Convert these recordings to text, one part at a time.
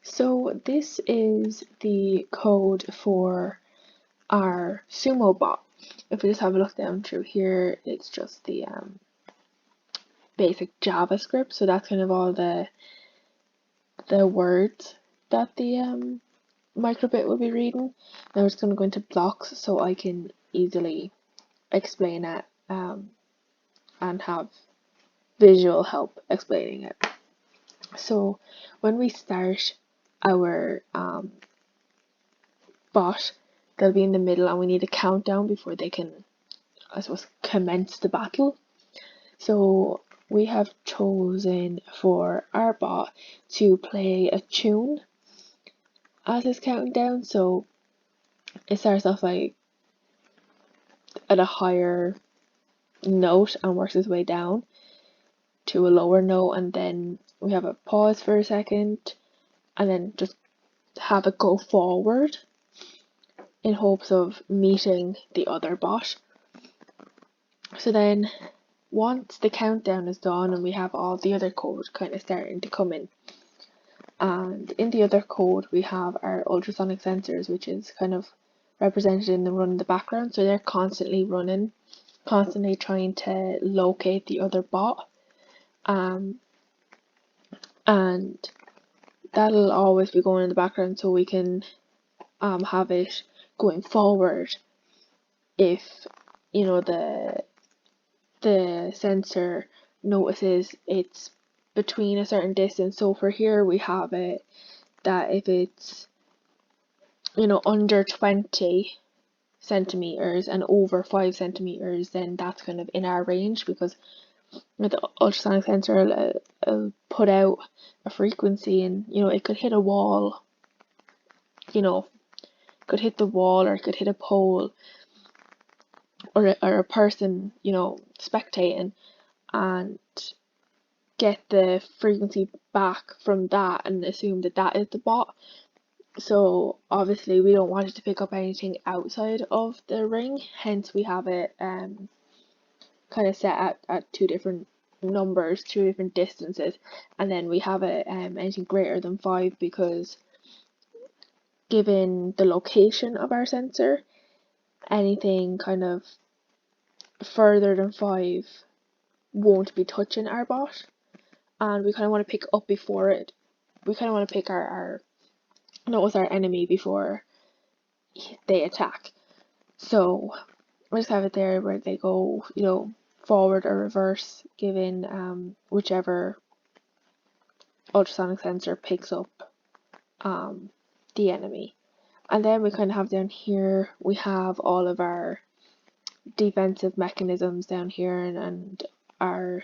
So this is the code for our Sumo bot. If we just have a look down through here, it's just the basic JavaScript. So that's kind of all the words that the microbit will be reading. Now we're just going to go into blocks so I can easily explain it and have visual help explaining it. So when we start our bot, they'll be in the middle and we need a countdown before they can, I suppose, commence the battle. So we have chosen for our bot to play a tune as his countdown. So it starts off like at a higher note and works its way down to a lower note, and then we have a pause for a second and then just have it go forward in hopes of meeting the other bot. So then once the countdown is done and we have all the other code kind of starting to come in, and in the other code we have our ultrasonic sensors, which is kind of represented in the run in the background. So they're constantly running, constantly trying to locate the other bot, and that'll always be going in the background so we can have it going forward if the sensor notices it's between a certain distance. So for here we have it that if it's under 20 centimeters and over 5 centimeters, then that's kind of in our range, because the ultrasonic sensor will put out a frequency, and it could hit a wall, could hit the wall, or it could hit a pole, or a person spectating, and get the frequency back from that and assume that that is the bot. So obviously we don't want it to pick up anything outside of the ring, hence we have it kind of set at two different numbers, two different distances, and then we have it anything greater than 5, because given the location of our sensor, anything kind of further than 5 won't be touching our bot, and we kind of want to pick up before it. We kind of want to pick our notice our enemy before they attack. So we just have it there where they go, forward or reverse, given whichever ultrasonic sensor picks up the enemy. And then we kind of have down here, we have all of our defensive mechanisms down here, and our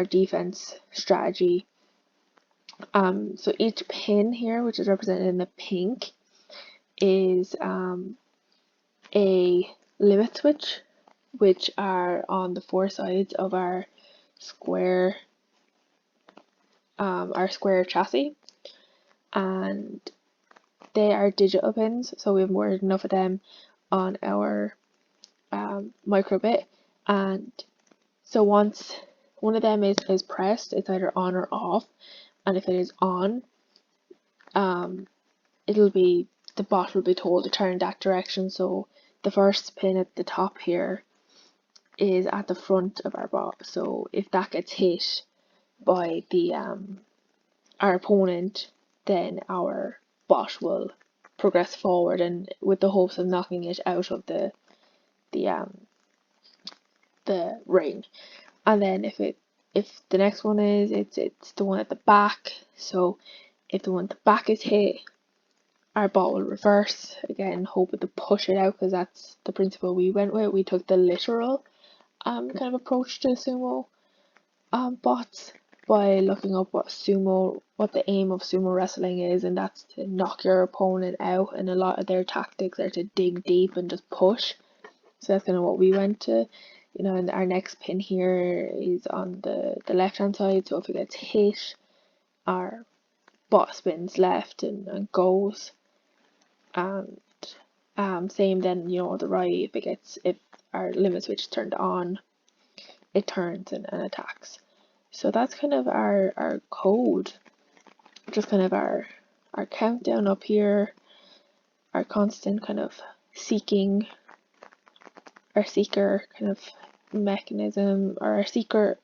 defense strategy. So each pin here, which is represented in the pink, is a limit switch, which are on the four sides of our square chassis, and they are digital pins, so we have more than enough of them on our microbit. And so once one of them is pressed, it's either on or off, and if it is on, the bot will be told to turn that direction. So the first pin at the top here is at the front of our bot, so if that gets hit by our opponent, then our bot will progress forward, and with the hopes of knocking it out of the ring. And then if the next one is it's the one at the back, so if the one at the back is hit, our bot will reverse again, hoping to push it out, because that's the principle we went with. We took the literal kind of approach to sumo bots by looking up what the aim of sumo wrestling is, and that's to knock your opponent out, and a lot of their tactics are to dig deep and just push. So that's kind of what we went to. And our next pin here is on the left hand side, so if it gets hit, our bot spins left and goes. And same then, on the right, if our limit switch is turned on, it turns and attacks. So that's kind of our code, just kind of our our countdown up here, our constant kind of seeking, our seeker kind of mechanism, or our seeker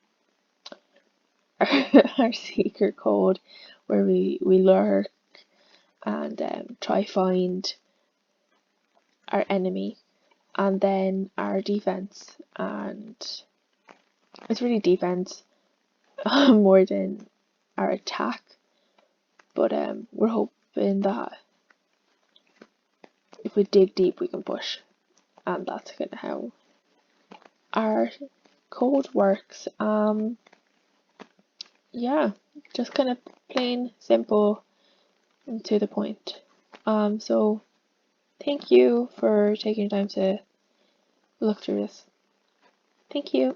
our seeker code, where we lurk and try find our enemy, and then our defense, and it's really defense more than our attack, but we're hoping that if we dig deep we can push, and that's kind of how our code works. Yeah, just kind of plain simple and to the point. So thank you for taking time to look through this. Thank you.